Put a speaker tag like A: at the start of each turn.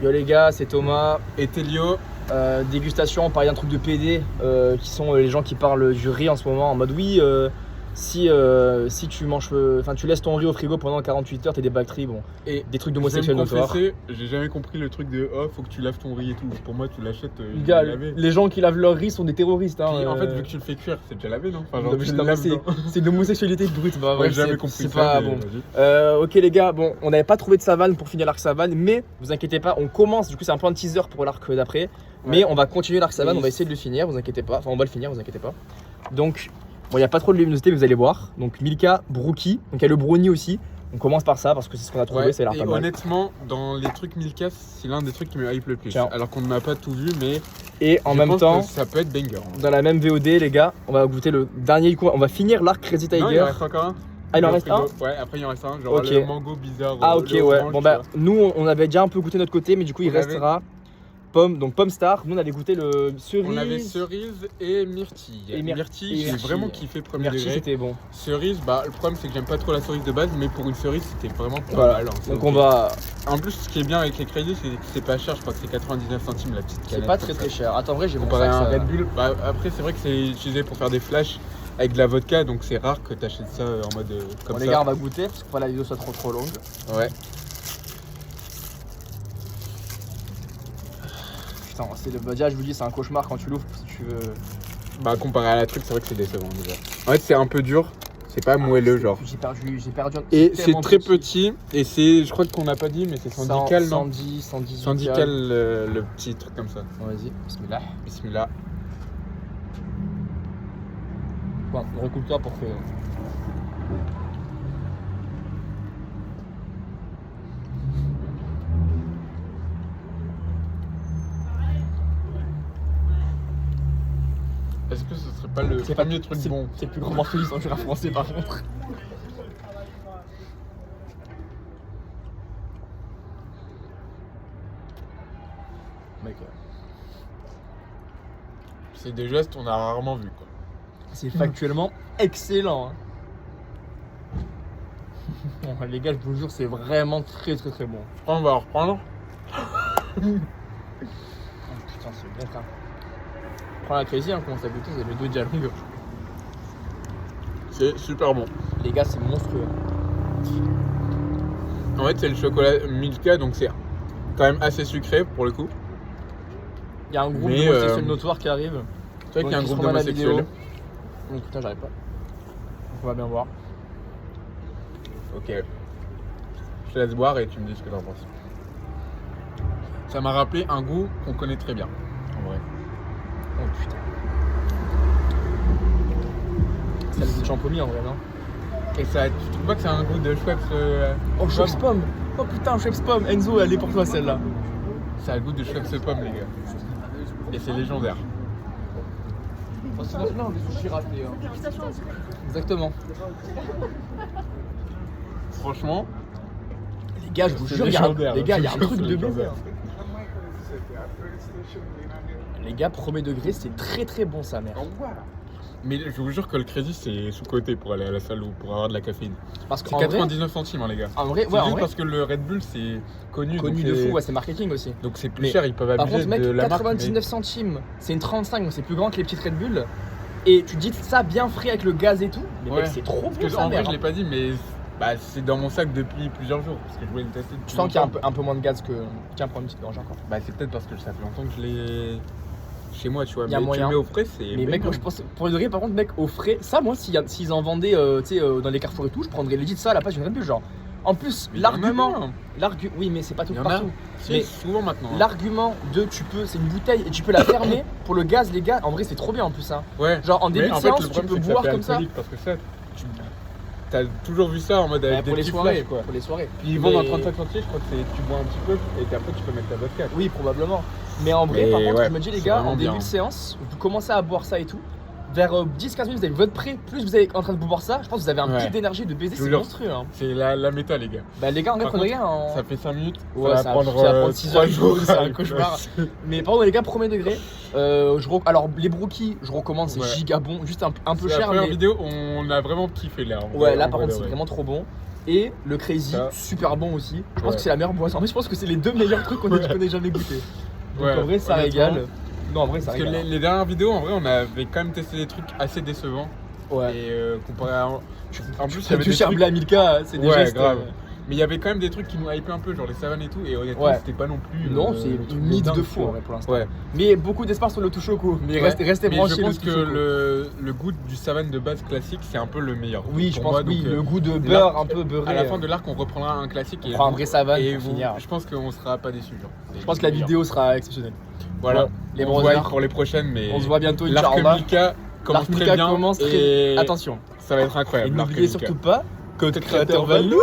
A: Yo les gars, c'est Thomas.
B: Et Télio.
A: Dégustation, on parlait d'un truc de PD qui sont les gens qui parlent du riz en ce moment en mode oui, si tu manges, enfin tu laisses ton riz au frigo pendant 48 heures, t'as des bactéries, bon, et des trucs d'homosexuels notoires.
B: J'ai jamais compris le truc de oh, faut que tu laves ton riz et tout. Pour moi, tu l'achètes.
A: Gars, les gens qui lavent leur riz sont des terroristes. Hein,
B: puis, en fait, vu que tu le fais cuire, c'est déjà lavé, non? Enfin, genre,
A: c'est de l'homosexualité brute. Bah,
B: ouais, j'ai jamais compris
A: c'est
B: ça.
A: Pas bon. Ok les gars, bon, on n'avait pas trouvé de savane pour finir l'arc savane, mais vous inquiétez pas, on commence. Du coup, c'est un peu un teaser pour l'arc d'après. Mais on va continuer l'arc savane, on va essayer de le finir, vous inquiétez pas. Enfin, on va le finir, vous inquiétez pas. Donc, bon, il n'y a pas trop de luminosité, mais vous allez voir. Donc, Milka, Brookie, donc il y a le brownie aussi. On commence par ça parce que c'est ce qu'on a trouvé, ça a l'air pas mal.
B: Honnêtement, dans les trucs Milka, c'est l'un des trucs qui me hype le plus. Tiens. Alors qu'on n'a pas tout vu, mais.
A: Et en même temps,
B: ça peut être banger.
A: Dans la même VOD, les gars, on va goûter le dernier coup. On va finir l'arc Crazy Tiger.
B: Non, il en reste encore un.
A: Ah, il en reste un?
B: Ouais, après il en reste un. Genre le mango bizarre.
A: Ah, ok, ouais. Bon, bah, nous, on avait déjà un peu goûté de notre côté, mais du coup, il restera. Pomme, donc Pomme Star, nous on avait goûté le cerise.
B: On avait cerise et myrtille. Et myrtille, j'ai vraiment kiffé premier degré.
A: Myrtille c'était bon.
B: Cerise, bah le problème c'est que j'aime pas trop la cerise de base, mais pour une cerise c'était vraiment pas mal. Hein,
A: donc on va.
B: En plus, ce qui est bien avec les crédits, c'est que c'est pas cher, je crois que c'est 99 centimes la petite canette.
A: C'est pas très cher. Attends, en vrai, j'ai
B: comparé à un Red Bull. Bah, après, c'est vrai que c'est utilisé pour faire des flashs avec de la vodka, donc c'est rare que t'achètes ça en mode comme ça.
A: Les gars, on va goûter parce que pas la vidéo soit trop longue.
B: Ouais.
A: Putain, c'est le déjà je vous dis c'est un cauchemar quand tu l'ouvres si tu veux.
B: Bah comparé à la truc c'est vrai que c'est décevant déjà. En fait c'est un peu dur, c'est pas moelleux genre.
A: J'ai perdu.
B: Et c'est très petit et c'est, je crois qu'on n'a pas dit mais c'est syndical non?
A: 110
B: syndical le petit truc comme ça.
A: Bon, vas-y, bismillah.
B: Bismillah.
A: Bon, recoupe-toi pour que.
B: Est-ce que ce serait pas le premier truc bon?
A: C'est le plus grand morceau du sanctuaire français par contre. Mec.
B: C'est des gestes qu'on a rarement vu quoi.
A: C'est factuellement excellent. Hein. Bon, les gars, je vous jure, c'est vraiment très bon.
B: On va reprendre.
A: Oh, putain, c'est bon ça. Prends la crazy, hein, comment ça goûte, c'est le dos déjà longue.
B: C'est super bon.
A: Les gars, c'est monstrueux.
B: En fait, c'est le chocolat Milka, donc c'est quand même assez sucré pour le coup.
A: Il y a un groupe d'homosexuels notoires qui arrive.
B: C'est vrai qu'il y a un groupe d'homosexuels.
A: Donc putain, j'arrive pas. Donc, on va bien voir.
B: Ok. Je te laisse boire et tu me dis ce que t'en penses. Ça m'a rappelé un goût qu'on connaît très bien, en vrai.
A: Oh putain. C'est le goût de champomis en vrai, non?
B: Et ça, tu trouves pas que c'est un goût de Schweppes
A: Oh, Schweppes pomme. Oh putain, Schweppes pomme. Enzo, elle est pour toi celle-là.
B: Ça a le goût de Schweppes pomme, les gars. Et c'est légendaire.
A: Oh, c'est plein des sushis ratés. Hein. Exactement.
B: Franchement,
A: les gars, je vous jure, il y a un truc de bizarre. Les gars, premier degré, c'est très bon ça, merde.
B: Mais je vous jure que le crédit c'est sous-côté pour aller à la salle ou pour avoir de la caféine.
A: Parce que
B: c'est 99 centimes, hein, les gars.
A: En vrai,
B: c'est juste parce que le Red Bull c'est connu
A: de fou, ouais, c'est marketing aussi.
B: Donc c'est plus cher, ils peuvent abuser
A: par contre, mec,
B: de la
A: 99
B: marque,
A: centimes, c'est une 35, donc c'est plus grand que les petites Red Bull. Et tu dis ça bien frais avec le gaz et tout, mais mec, c'est trop bon ça,
B: en vrai, je l'ai pas dit, mais bah, c'est dans mon sac depuis plusieurs jours parce que je voulais le tester.
A: Tu sens qu'il y a un peu moins de gaz que. Tiens, prends une petite gorgée encore.
B: Bah, c'est peut-être parce que ça fait longtemps que je l'ai chez moi, tu vois.
A: Mais
B: tu le mets au frais, c'est.
A: Mais mec, moi, je pense, pour le degré, par contre, mec, au frais, ça, moi, s'ils en vendaient dans les carrefours et tout, je prendrais legit ça à la place d'une Red Bull, genre. En plus, l'argument. Oui, mais c'est pas tout partout.
B: Mais souvent maintenant.
A: L'argument de c'est une bouteille et tu peux la fermer pour le gaz, les gars, en vrai, c'est trop bien en plus, hein.
B: Ouais.
A: Genre, en début de séance, tu peux boire comme ça.
B: Parce que ça, t'as toujours vu ça en mode avec
A: pour
B: des
A: les soirées,
B: flashs, quoi.
A: Pour les soirées.
B: Puis ils vendent en 35 centimes, je crois que tu bois un petit peu et après tu peux mettre ta vodka.
A: Oui, probablement. Mais en vrai, par contre, je me dis, les gars, en début de séance, vous commencez à boire ça et tout. Vers 10-15 minutes, vous avez votre prêt, plus vous êtes en train de boire ça, je pense que vous avez un pic d'énergie de baiser, c'est monstrueux. Hein.
B: C'est la méta, les gars.
A: Bah, les gars, en vrai, prenez rien.
B: Ça fait 5 minutes,
A: ouais, ça va prendre 6 heures, c'est un cauchemar. Mais par contre, les gars, premier degré, alors les brookies, je recommande, c'est giga bon, juste un peu cher.
B: La première vidéo, on a vraiment kiffé là.
A: Ouais, là par contre, c'est vraiment trop bon. Et le Crazy,
B: Ça.
A: super bon aussi. Je pense
B: Ouais.
A: que c'est la meilleure boisson. En fait, je pense que c'est les 2 meilleurs trucs qu'on ait jamais goûté. Donc
B: Ouais,
A: en vrai, ça
B: honnêtement.
A: régale. Non, en vrai, ça
B: Parce que
A: régale.
B: les dernières vidéos, en vrai, on avait quand même testé des trucs assez décevants.
A: Ouais.
B: Et comparé à. En plus, il y
A: Tu
B: avait des
A: cher
B: trucs.
A: blé à Milka, c'est des
B: Ouais,
A: gestes.
B: grave. Mais il y avait quand même des trucs qui nous hypaient un peu, genre les savanes et tout. Et honnêtement,
A: Ouais.
B: c'était pas non plus.
A: Non,
B: le
A: c'est
B: truc
A: une mythe
B: dingue,
A: de fou
B: quoi.
A: en vrai, pour l'instant.
B: Ouais.
A: Mais beaucoup d'espace sur le tout choco. Mais
B: Ouais.
A: restez
B: Mais
A: branchés
B: je
A: le
B: pense
A: tout
B: que
A: choco.
B: le goût du savane de base classique, c'est un peu le meilleur.
A: Oui, je
B: pour
A: pense
B: moi,
A: oui,
B: donc,
A: le goût de beurre un peu beurré.
B: À la fin de l'arc, on reprendra un classique
A: on prend un vrai savane
B: et
A: pour
B: vous-
A: finir.
B: je pense qu'on sera pas déçus.
A: Je pense que la vidéo sera exceptionnelle.
B: Voilà,
A: Bon, les
B: on se voit
A: brothers,
B: pour les prochaines, mais
A: on se voit bientôt,
B: l'arc
A: Inch'Allah.
B: Milka commence
A: L'arc
B: très
A: Milka
B: bien
A: commence
B: et
A: très... Attention.
B: ça va être
A: Et
B: incroyable. l'arc
A: n'oubliez
B: Milka.
A: surtout pas, code
B: Créateur
A: créateur value.